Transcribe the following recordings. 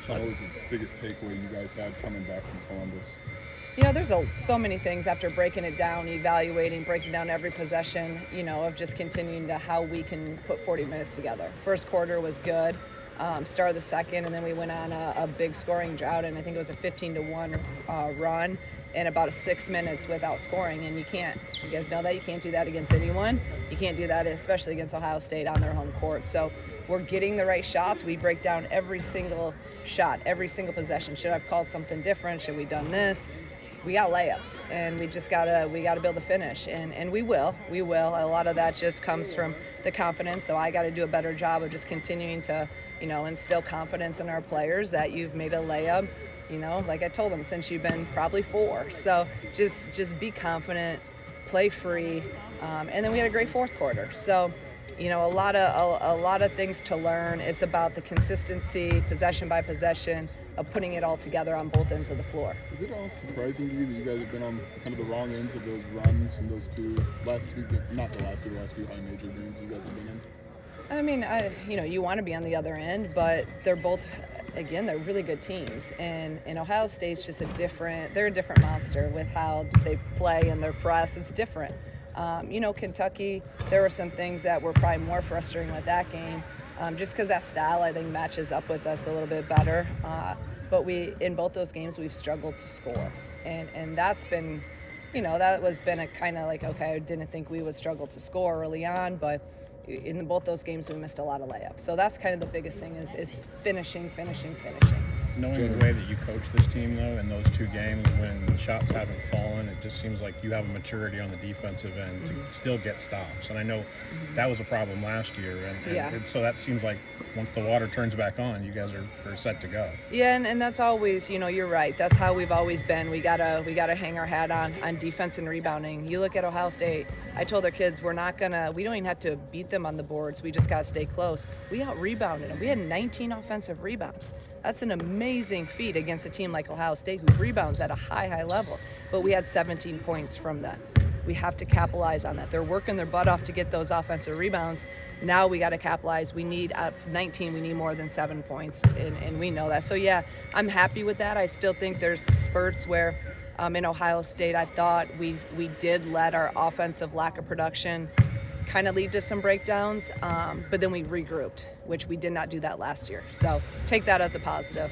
Shauna, what was the biggest takeaway you guys had coming back from Columbus? There's so many things after breaking it down, evaluating, breaking down every possession, of just continuing to how we can put 40 minutes together. First quarter was good, start of the second, and then we went on a big scoring drought, and I think it was a 15-1 run in about 6 minutes without scoring. And you guys know that, you can't do that against anyone. You can't do that, especially against Ohio State on their home court. So we're getting the right shots. We break down every single shot, every single possession. Should I have called something different? Should we done this? We got layups, and we gotta be able to finish, and we will. A lot of that just comes from the confidence. So I got to do a better job of just continuing to, instill confidence in our players that you've made a layup. Like I told them, since you've been probably 4. So just be confident, play free, and then we had a great fourth quarter. So. A lot of things to learn. It's about the consistency, possession by possession, of putting it all together on both ends of the floor. Is it all surprising to you that you guys have been on kind of the wrong ends of those runs in those last two high major games you guys have been in? I mean, you want to be on the other end, but they're both, again, they're really good teams. And Ohio State's just they're a different monster with how they play and their press. It's different. Kentucky, there were some things that were probably more frustrating with that game, just because that style, I think, matches up with us a little bit better. But in both those games, we've struggled to score. And that's been, that was been a kind of like, okay, I didn't think we would struggle to score early on, but in both those games, we missed a lot of layups. So that's kind of the biggest thing is finishing. Knowing the way that you coach this team, though, in those 2 games, when shots haven't fallen, it just seems like you have a maturity on the defensive end to still get stops. And I know that was a problem last year. And so that seems like once the water turns back on, you guys are set to go. Yeah, and that's always, you're right. That's how we've always been. We gotta hang our hat on defense and rebounding. You look at Ohio State. I told their kids we don't even have to beat them on the boards. We just gotta stay close. We out-rebounded them. We had 19 offensive rebounds. That's an amazing feat against a team like Ohio State who rebounds at a high level. But we had 17 points from that. We have to capitalize on that. They're working their butt off to get those offensive rebounds. Now we got to capitalize. We need, at 19, we need more than 7 points, and we know that. So, yeah, I'm happy with that. I still think there's spurts where in Ohio State I thought we did let our offensive lack of production kind of lead to some breakdowns, but then we regrouped, which we did not do that last year. So take that as a positive.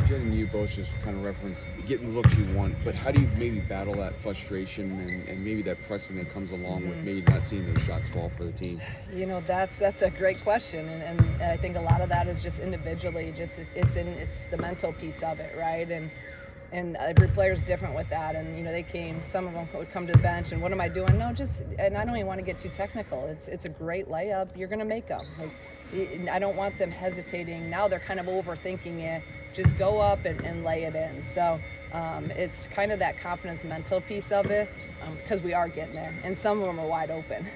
Jen and you both just kind of referenced getting the looks you want, but how do you maybe battle that frustration and maybe that pressing that comes along with maybe not seeing those shots fall for the team? That's a great question, and I think a lot of that is just individually, it's the mental piece of it, right? And every player's different with that. And some of them would come to the bench and what am I doing? No, and I don't even want to get too technical. It's a great layup. You're going to make them. I don't want them hesitating. Now they're kind of overthinking it. Just go up and lay it in. So it's kind of that confidence mental piece of it, because we are getting there. And some of them are wide open.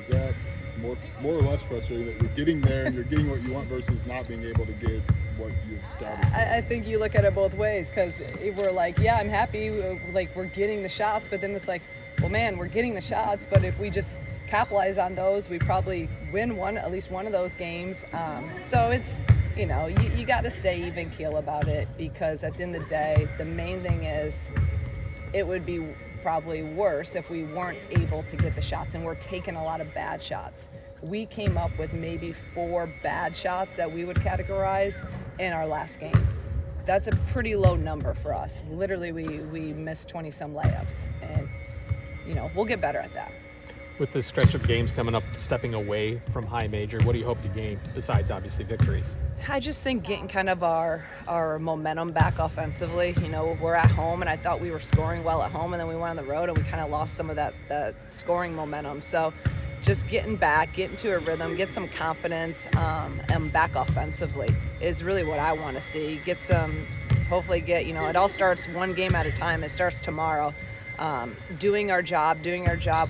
Is that more or less frustrating that you're getting there and you're getting what you want versus not being able to get what you've started? I think you look at it both ways, because we're like, yeah, I'm happy, like we're getting the shots, but then it's like, well, man, we're getting the shots, but if we just capitalize on those, we probably win at least one of those games. So it's, you got to stay even keel about it, because at the end of the day, the main thing is it would be probably worse if we weren't able to get the shots, and we're taking a lot of bad shots. We came up with maybe 4 bad shots that we would categorize in our last game. That's a pretty low number for us. Literally, we missed 20-some layups, and we'll get better at that. With this stretch of games coming up, stepping away from high major, what do you hope to gain besides obviously victories? I just think getting kind of our momentum back offensively. We're at home, and I thought we were scoring well at home, and then we went on the road and we kind of lost some of that scoring momentum. So just getting to a rhythm, get some confidence, and back offensively is really what I want to see. Hopefully it all starts one game at a time. It starts tomorrow. Doing our job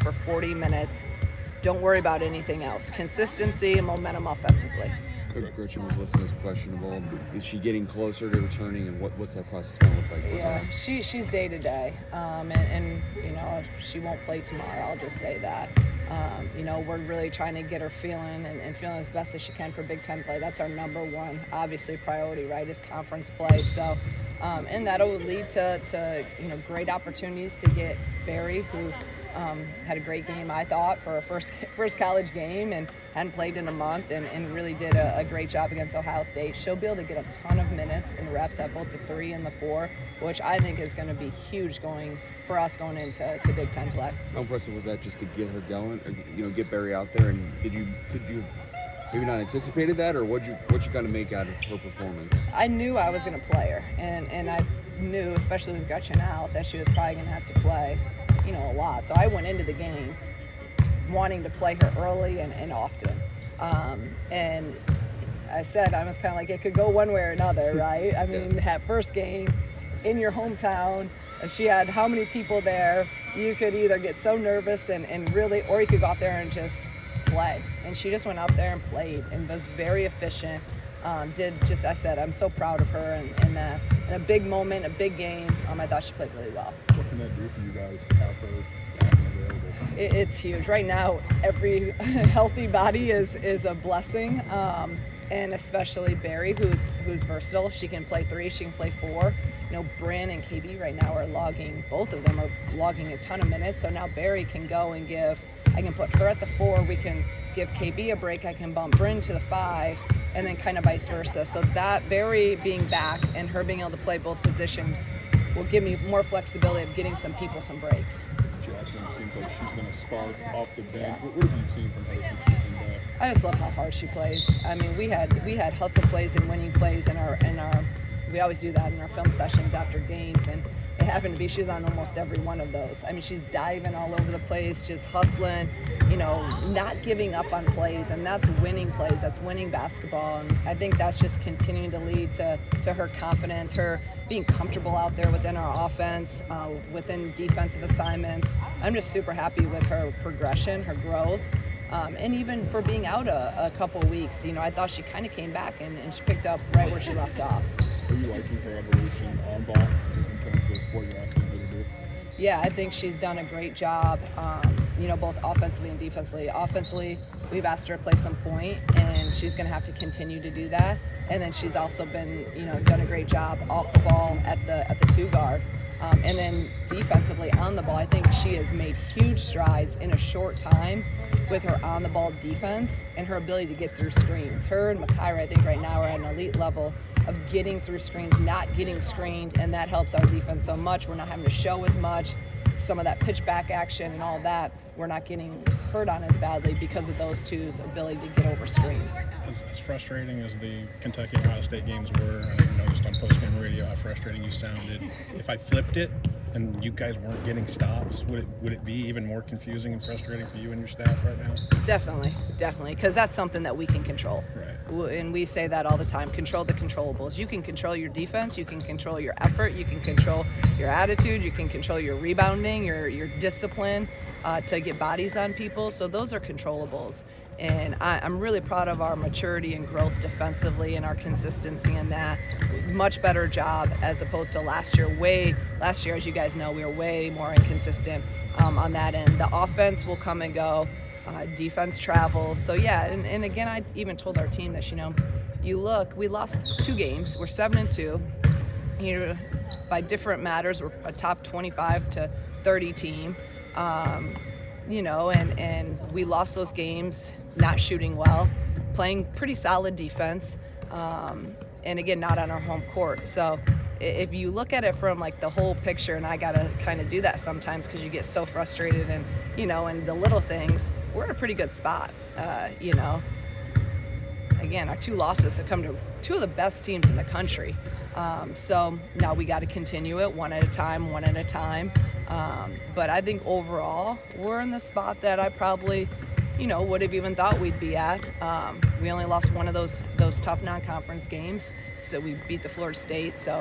for 40 minutes. Don't worry about anything else. Consistency and momentum offensively. Gretchen was listed as questionable. Is she getting closer to returning, and what's that process going to look like for her? She's day to day, and she won't play tomorrow. I'll just say that. You know, we're really trying to get her feeling and feeling as best as she can for Big Ten play. That's our number one, obviously, priority, right, is conference play. So, and that'll lead to you know, great opportunities to get Barry, who had a great game, I thought, for a first college game and hadn't played in a month, and really did a great job against Ohio State. She'll be able to get a ton of minutes and reps at both the 3 and the 4, which I think is going to be huge for us going into Big Ten play. How impressive was that, just to get her going, or, you know, get Barry out there? And could you maybe not anticipated that, or what you kind of make out of her performance? I knew I was going to play her, and I knew, especially with Gretchen out, that she was probably going to have to play, you know, a lot. So I went into the game wanting to play her early and often. And I said, I was kind of like, it could go one way or another, right? I mean, that first game in your hometown, she had how many people there? You could either get so nervous and really, or you could go out there and just play. And she just went out there and played and was very efficient. I said, I'm so proud of her, and in a big moment, a big game, I thought she played really well. What can that do for you guys to have her available? It's huge. Right now, every healthy body is a blessing, and especially Barry, who's versatile. She can play 3, she can play 4. You know, Bryn and KB right now both of them are logging a ton of minutes, so now Barry can go and I can put her at the 4, we can give KB a break, I can bump Bryn to the 5, and then kind of vice versa. So that Barry being back and her being able to play both positions will give me more flexibility of getting some people some breaks. Jackson seems like she's going to spark off the bench. What have you seen from her since she's been back? I just love how hard she plays. I mean, we had hustle plays and winning plays in our we always do that in our film sessions after games, and it happened to be she's on almost every one of those. I mean, she's diving all over the place, just hustling, you know, not giving up on plays, and that's winning plays, that's winning basketball. And I think that's just continuing to lead to her confidence, her being comfortable out there within our offense, within defensive assignments. I'm just super happy with her progression, her growth. And even for being out a couple weeks, you know, I thought she kind of came back and she picked up right where she left off. Are you liking her evolution on ball in terms of what you're asking her to do? Yeah, I think she's done a great job, you know, both offensively and defensively. Offensively, we've asked her to play some point, and she's going to have to continue to do that. And then she's also been, you know, done a great job off the ball at the 2 guard. And then defensively on the ball, I think she has made huge strides in a short time with her on-the-ball defense and her ability to get through screens. Her and Makira, I think right now, are at an elite level of getting through screens, not getting screened, and that helps our defense so much. We're not having to show as much. Some of that pitch-back action and all that, we're not getting hurt on as badly because of those two's ability to get over screens. As frustrating as the Kentucky and Ohio State games were, and I noticed on post-game radio how frustrating you sounded, if I flipped it and you guys weren't getting stops, would it be even more confusing and frustrating for you and your staff right now? Definitely, because that's something that we can control. Right. And we say that all the time, control the controllables. You can control your defense, you can control your effort, you can control your attitude, you can control your rebounding, your discipline to get bodies on people. So those are controllables. And I'm really proud of our maturity and growth defensively and our consistency in that. Much better job as opposed to last year. Last year, as you guys know, we were way more inconsistent on that end. The offense will come and go. Defense travels. So yeah, and again, I even told our team that, you know, you look, we lost 2 games. We're 7-2. You know, by different matters, we're a top 25 to 30 team. You know, and we lost those games not shooting well, playing pretty solid defense, and again, not on our home court. So if you look at it from like the whole picture, and I gotta kind of do that sometimes because you get so frustrated and, you know, and the little things, we're in a pretty good spot. You know, again, our 2 losses have come to 2 of the best teams in the country. So now we got to continue it one at a time. But I think overall, we're in the spot that I probably, you know, would have even thought we'd be at. We only lost one of those tough non-conference games, so we beat the Florida State. So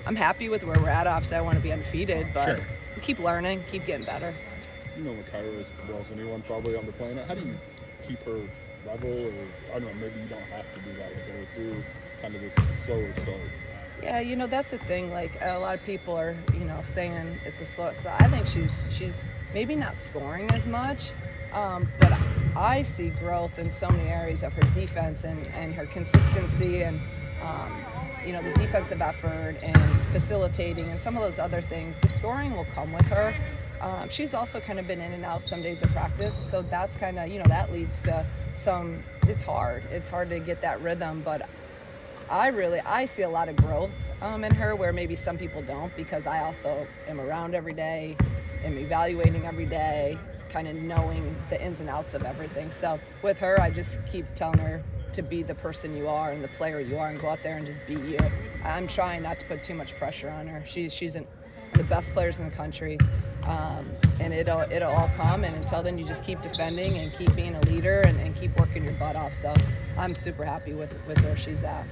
I'm happy with where we're at. Obviously, I want to be undefeated, but Sure. we keep learning, keep getting better. You know Makira as well as anyone probably on the planet. How do you keep her level, or I don't know, maybe you don't have to do that with her through kind of this slower start? Yeah, you know, that's the thing. Like, a lot of people are, you know, saying it's a slow. So I think she's maybe not scoring as much, But I see growth in so many areas of her defense and her consistency and, the defensive effort and facilitating and some of those other things. The scoring will come with her. She's also kind of been in and out some days of practice, so that's kind of, that leads to some, it's hard to get that rhythm, but I see a lot of growth in her where maybe some people don't, because I also am around every day, am evaluating every day, kind of knowing the ins and outs of everything. So with her, I just keep telling her to be the person you are and the player you are and go out there and just be you. I'm trying not to put too much pressure on her. She's one of the best players in the country, and it'll all come, and until then you just keep defending and keep being a leader and keep working your butt off. So I'm super happy with where she's at.